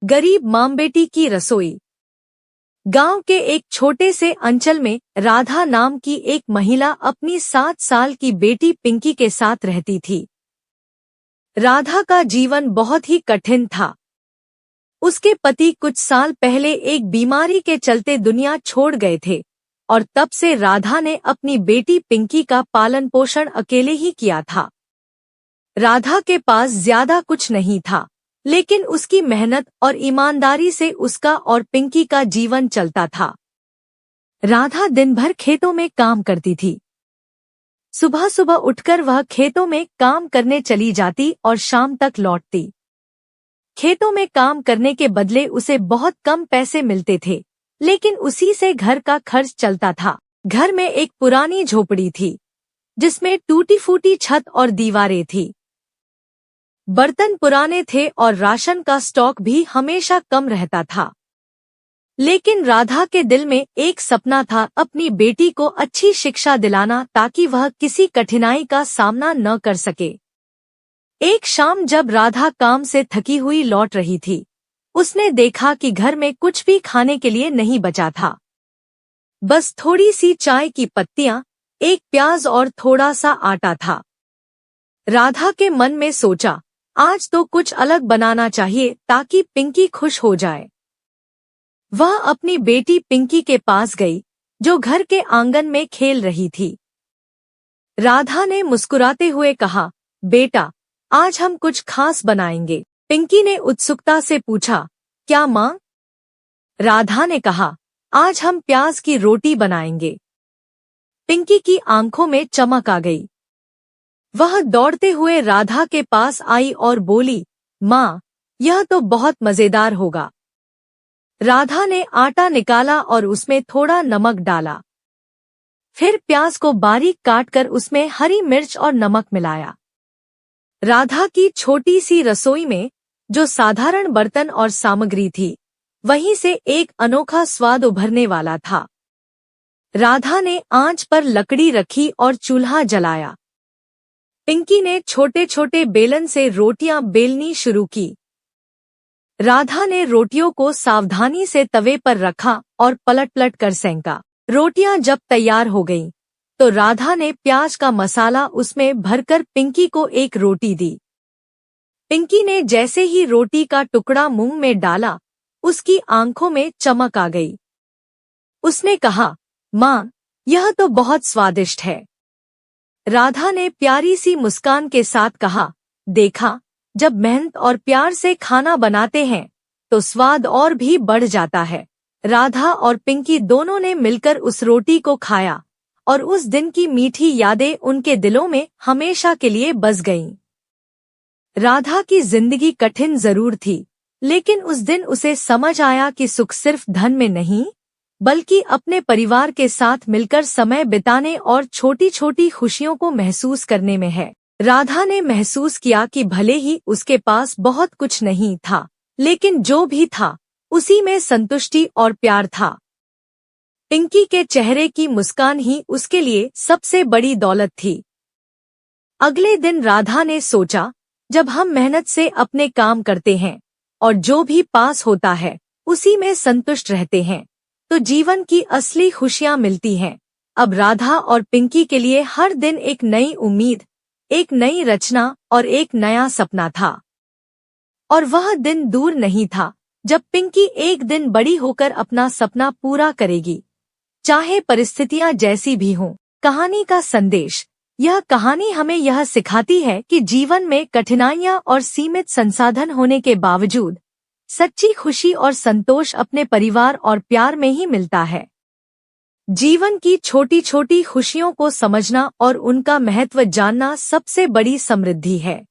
गरीब माँ बेटी की रसोई। गांव के एक छोटे से अंचल में राधा नाम की एक महिला अपनी 7 साल की बेटी पिंकी के साथ रहती थी। राधा का जीवन बहुत ही कठिन था। उसके पति कुछ साल पहले एक बीमारी के चलते दुनिया छोड़ गए थे और तब से राधा ने अपनी बेटी पिंकी का पालन पोषण अकेले ही किया था। राधा के पास ज्यादा कुछ नहीं था, लेकिन उसकी मेहनत और ईमानदारी से उसका और पिंकी का जीवन चलता था। राधा दिन भर खेतों में काम करती थी। सुबह सुबह उठकर वह खेतों में काम करने चली जाती और शाम तक लौटती। खेतों में काम करने के बदले उसे बहुत कम पैसे मिलते थे, लेकिन उसी से घर का खर्च चलता था। घर में एक पुरानी झोपड़ी थी, जिसमें टूटी फूटी छत और दीवारें थी। बर्तन पुराने थे और राशन का स्टॉक भी हमेशा कम रहता था। लेकिन राधा के दिल में एक सपना था, अपनी बेटी को अच्छी शिक्षा दिलाना ताकि वह किसी कठिनाई का सामना न कर सके। एक शाम जब राधा काम से थकी हुई लौट रही थी, उसने देखा कि घर में कुछ भी खाने के लिए नहीं बचा था। बस थोड़ी सी चाय की पत्तियां, एक प्याज और थोड़ा सा आटा था। राधा के मन में सोचा, आज तो कुछ अलग बनाना चाहिए ताकि पिंकी खुश हो जाए। वह अपनी बेटी पिंकी के पास गई, जो घर के आंगन में खेल रही थी। राधा ने मुस्कुराते हुए कहा, बेटा, आज हम कुछ खास बनाएंगे। पिंकी ने उत्सुकता से पूछा, क्या माँ? राधा ने कहा, आज हम प्याज की रोटी बनाएंगे। पिंकी की आंखों में चमक आ गई। वह दौड़ते हुए राधा के पास आई और बोली, माँ, यह तो बहुत मजेदार होगा। राधा ने आटा निकाला और उसमें थोड़ा नमक डाला। फिर प्याज को बारीक काटकर उसमें हरी मिर्च और नमक मिलाया। राधा की छोटी सी रसोई में, जो साधारण बर्तन और सामग्री थी, वहीं से एक अनोखा स्वाद उभरने वाला था। राधा ने आंच पर लकड़ी रखी और चूल्हा जलाया। पिंकी ने छोटे छोटे बेलन से रोटियां बेलनी शुरू की। राधा ने रोटियों को सावधानी से तवे पर रखा और पलट पलट कर सेंका। रोटियां जब तैयार हो गईं, तो राधा ने प्याज का मसाला उसमें भरकर पिंकी को एक रोटी दी। पिंकी ने जैसे ही रोटी का टुकड़ा मुंह में डाला, उसकी आंखों में चमक आ गई। उसने कहा, माँ, यह तो बहुत स्वादिष्ट है। राधा ने प्यारी सी मुस्कान के साथ कहा, देखा, जब मेहनत और प्यार से खाना बनाते हैं तो स्वाद और भी बढ़ जाता है। राधा और पिंकी दोनों ने मिलकर उस रोटी को खाया और उस दिन की मीठी यादें उनके दिलों में हमेशा के लिए बस गईं। राधा की जिंदगी कठिन जरूर थी, लेकिन उस दिन उसे समझ आया कि सुख सिर्फ धन में नहीं, बल्कि अपने परिवार के साथ मिलकर समय बिताने और छोटी छोटी खुशियों को महसूस करने में है। राधा ने महसूस किया कि भले ही उसके पास बहुत कुछ नहीं था, लेकिन जो भी था, उसी में संतुष्टि और प्यार था। पिंकी के चेहरे की मुस्कान ही उसके लिए सबसे बड़ी दौलत थी। अगले दिन राधा ने सोचा, जब हम मेहनत से अपने काम करते हैं और जो भी पास होता है उसी में संतुष्ट रहते हैं, तो जीवन की असली खुशियां मिलती हैं। अब राधा और पिंकी के लिए हर दिन एक नई उम्मीद, एक नई रचना और एक नया सपना था। और वह दिन दूर नहीं था जब पिंकी एक दिन बड़ी होकर अपना सपना पूरा करेगी, चाहे परिस्थितियां जैसी भी हों। कहानी का संदेश। यह कहानी हमें यह सिखाती है कि जीवन में कठिनाइयां और सीमित संसाधन होने के बावजूद सच्ची खुशी और संतोष अपने परिवार और प्यार में ही मिलता है। जीवन की छोटी छोटी खुशियों को समझना और उनका महत्व जानना सबसे बड़ी समृद्धि है।